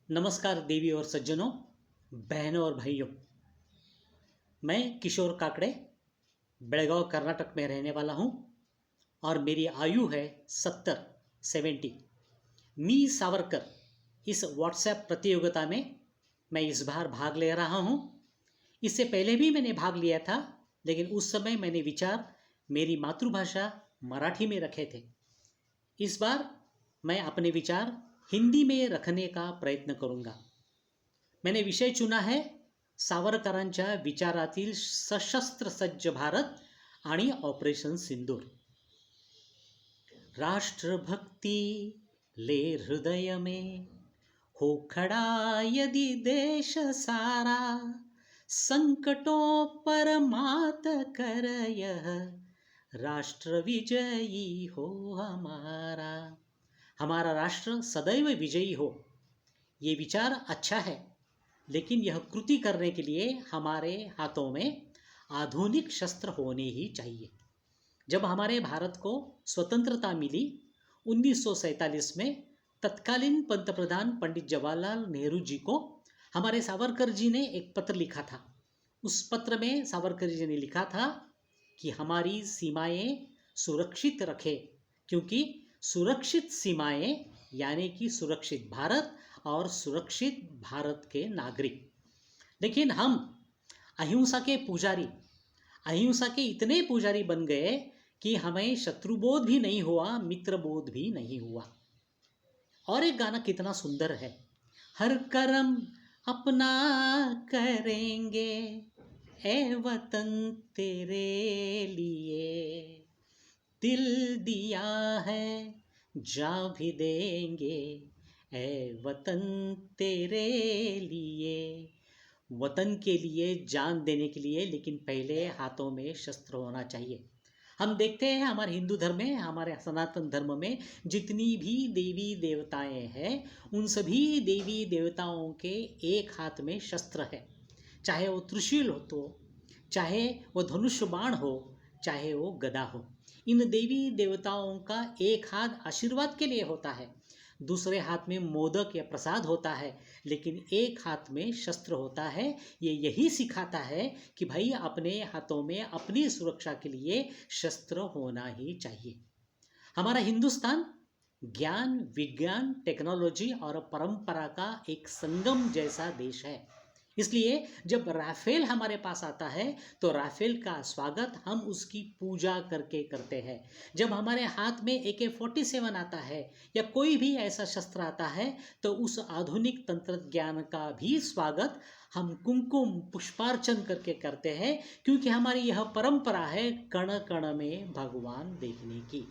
नमस्कार देवी और सज्जनों, बहनों और भाइयों। मैं किशोर काकड़े बेळगाव कर्नाटक में रहने वाला हूँ और मेरी आयु है 70। मी सावरकर इस व्हाट्सएप प्रतियोगिता में मैं इस बार भाग ले रहा हूँ। इससे पहले भी मैंने भाग लिया था, लेकिन उस समय मैंने विचार मेरी मातृभाषा मराठी में रखे थे। इस बार मैं अपने विचार हिंदी में रखने का प्रयत्न करूँगा। मैंने विषय चुना है सावरकरांच्या विचारातील सशस्त्र सज्ज भारत आणि ऑपरेशन सिंदूर। राष्ट्रभक्ति ले हृदय में हो खड़ा यदि देश सारा, संकटों पर मात कर यह राष्ट्र विजयी हो हमारा। हमारा राष्ट्र सदैव विजयी हो। ये विचार अच्छा है, लेकिन यह कृति करने के लिए हमारे हाथों में आधुनिक शस्त्र होने ही चाहिए। जब हमारे भारत को स्वतंत्रता मिली 1947 में, तत्कालीन पंतप्रधान पंडित जवाहरलाल नेहरू जी को हमारे सावरकर जी ने एक पत्र लिखा था। उस पत्र में सावरकर जी ने लिखा था कि हमारी सीमाएं सुरक्षित रखें, क्योंकि सुरक्षित सीमाएं यानी कि सुरक्षित भारत और सुरक्षित भारत के नागरिक। लेकिन हम अहिंसा के पुजारी, अहिंसा के इतने पुजारी बन गए कि हमें शत्रुबोध भी नहीं हुआ, मित्रबोध भी नहीं हुआ। और एक गाना कितना सुंदर है, हर कर्म अपना करेंगे ए वतन तेरे लिए, दिल दिया है जान भी देंगे ए वतन तेरे लिए। वतन के लिए जान देने के लिए, लेकिन पहले हाथों में शस्त्र होना चाहिए। हम देखते हैं हमारे हिंदू धर्म में, हमारे सनातन धर्म में जितनी भी देवी देवताएं हैं, उन सभी देवी देवताओं के एक हाथ में शस्त्र है। चाहे वो त्रिशूल हो, तो चाहे वो धनुष बाण हो, चाहे वो गदा हो। इन देवी देवताओं का एक हाथ आशीर्वाद के लिए होता है, दूसरे हाथ में मोदक या प्रसाद होता है, लेकिन एक हाथ में शस्त्र होता है। ये यही सिखाता है कि भाई अपने हाथों में अपनी सुरक्षा के लिए शस्त्र होना ही चाहिए। हमारा हिंदुस्तान ज्ञान, विज्ञान, टेक्नोलॉजी और परंपरा का एक संगम जैसा देश है। इसलिए जब राफेल हमारे पास आता है तो राफेल का स्वागत हम उसकी पूजा करके करते हैं। जब हमारे हाथ में AK-47 आता है या कोई भी ऐसा शस्त्र आता है, तो उस आधुनिक तंत्र ज्ञान का भी स्वागत हम कुमकुम पुष्पार्चन करके करते हैं, क्योंकि हमारी यह परंपरा है कण कण में भगवान देखने की।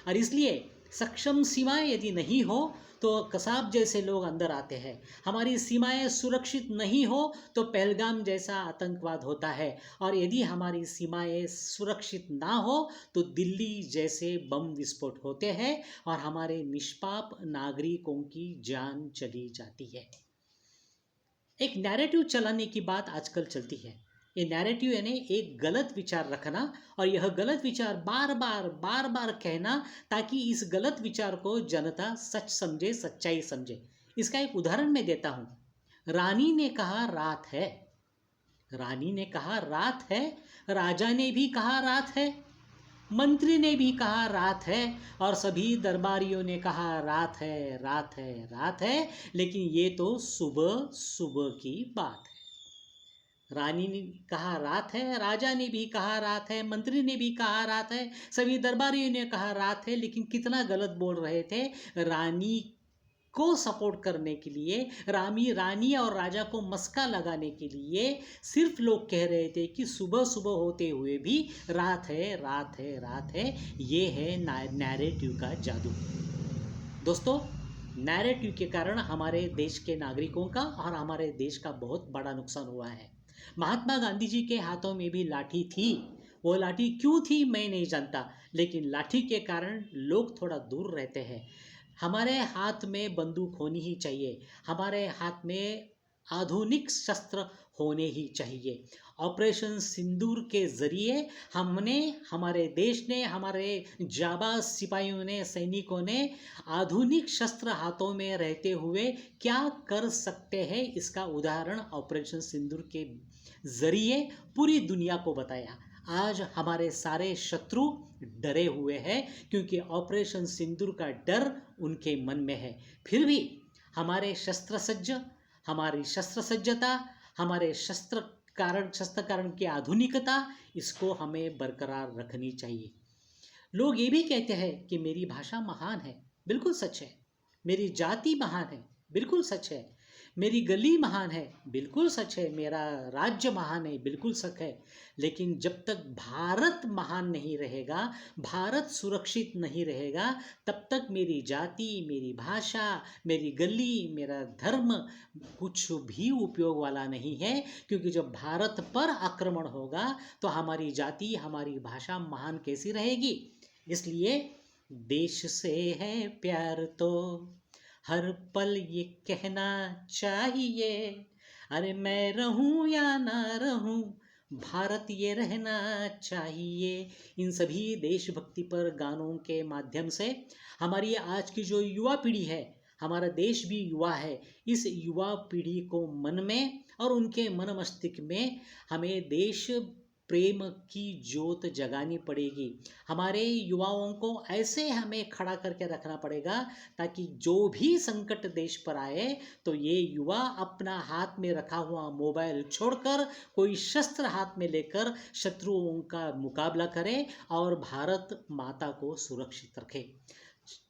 और इसलिए सक्षम सीमाएं यदि नहीं हो तो कसाब जैसे लोग अंदर आते हैं। हमारी सीमाएं सुरक्षित नहीं हो तो पहलगाम जैसा आतंकवाद होता है, और यदि हमारी सीमाएं सुरक्षित ना हो तो दिल्ली जैसे बम विस्फोट होते हैं और हमारे निष्पाप नागरिकों की जान चली जाती है। एक नैरेटिव चलाने की बात आजकल चलती है। ये नैरेटिव यानी एक गलत विचार रखना, और यह गलत विचार बार बार कहना, ताकि इस गलत विचार को जनता सच समझे, सच्चाई समझे। इसका एक उदाहरण मैं देता हूँ। रानी ने कहा रात है, रानी ने कहा रात है, राजा ने भी कहा रात है, मंत्री ने भी कहा रात है, और सभी दरबारियों ने कहा रात है, रात है, रात है, लेकिन ये तो सुबह सुबह की बात है। रानी ने कहा रात है, राजा ने भी कहा रात है, मंत्री ने भी कहा रात है, सभी दरबारियों ने कहा रात है, लेकिन कितना गलत बोल रहे थे। रानी को सपोर्ट करने के लिए, रानी और राजा को मस्का लगाने के लिए सिर्फ लोग कह रहे थे कि सुबह सुबह होते हुए भी रात है, रात है, रात है। ये है नैरेटिव का जादू। दोस्तों, नैरेटिव के कारण हमारे देश के नागरिकों का और हमारे देश का बहुत बड़ा नुकसान हुआ है। महात्मा गांधी जी के हाथों में भी लाठी थी। वो लाठी क्यों थी मैं नहीं जानता, लेकिन लाठी के कारण लोग थोड़ा दूर रहते हैं। हमारे हाथ में बंदूक होनी ही चाहिए। हमारे हाथ में आधुनिक शस्त्र होने ही चाहिए। ऑपरेशन सिंदूर के ज़रिए हमने, हमारे देश ने, हमारे जाबाज सिपाहियों ने, सैनिकों ने आधुनिक शस्त्र हाथों में रहते हुए क्या कर सकते हैं, इसका उदाहरण ऑपरेशन सिंदूर के ज़रिए पूरी दुनिया को बताया। आज हमारे सारे शत्रु डरे हुए हैं क्योंकि ऑपरेशन सिंदूर का डर उनके मन में है। फिर भी हमारे हमारी शस्त्र सज्जता, हमारे शस्त्र कारण की आधुनिकता, इसको हमें बरकरार रखनी चाहिए। लोग ये भी कहते हैं कि मेरी भाषा महान है, बिल्कुल सच है। मेरी जाति महान है, बिल्कुल सच है। मेरी गली महान है, बिल्कुल सच है। मेरा राज्य महान है, बिल्कुल सच है। लेकिन जब तक भारत महान नहीं रहेगा, भारत सुरक्षित नहीं रहेगा, तब तक मेरी जाति, मेरी भाषा, मेरी गली, मेरा धर्म कुछ भी उपयोग वाला नहीं है। क्योंकि जब भारत पर आक्रमण होगा तो हमारी जाति, हमारी भाषा महान कैसी रहेगी। इसलिए देश से है प्यार तो हर पल ये कहना चाहिए, अरे मैं रहूं या ना रहूं, भारत ये रहना चाहिए। इन सभी देशभक्ति पर गानों के माध्यम से हमारी आज की जो युवा पीढ़ी है, हमारा देश भी युवा है, इस युवा पीढ़ी को मन में और उनके मन मस्तिष्क में हमें देश प्रेम की ज्योत जगानी पड़ेगी। हमारे युवाओं को ऐसे हमें खड़ा करके रखना पड़ेगा ताकि जो भी संकट देश पर आए तो ये युवा अपना हाथ में रखा हुआ मोबाइल छोड़कर कोई शस्त्र हाथ में लेकर शत्रुओं का मुकाबला करे और भारत माता को सुरक्षित रखे।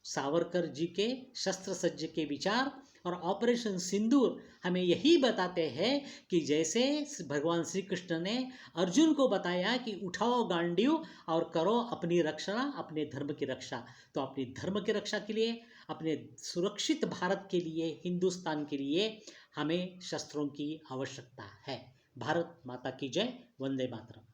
सावरकर जी के शस्त्र सज्ज के विचार और ऑपरेशन सिंदूर हमें यही बताते हैं कि जैसे भगवान श्री कृष्ण ने अर्जुन को बताया कि उठाओ गांडीव और करो अपनी रक्षा, अपने धर्म की रक्षा। तो अपनी धर्म की रक्षा के लिए, अपने सुरक्षित भारत के लिए, हिंदुस्तान के लिए हमें शस्त्रों की आवश्यकता है। भारत माता की जय। वंदे मातरम।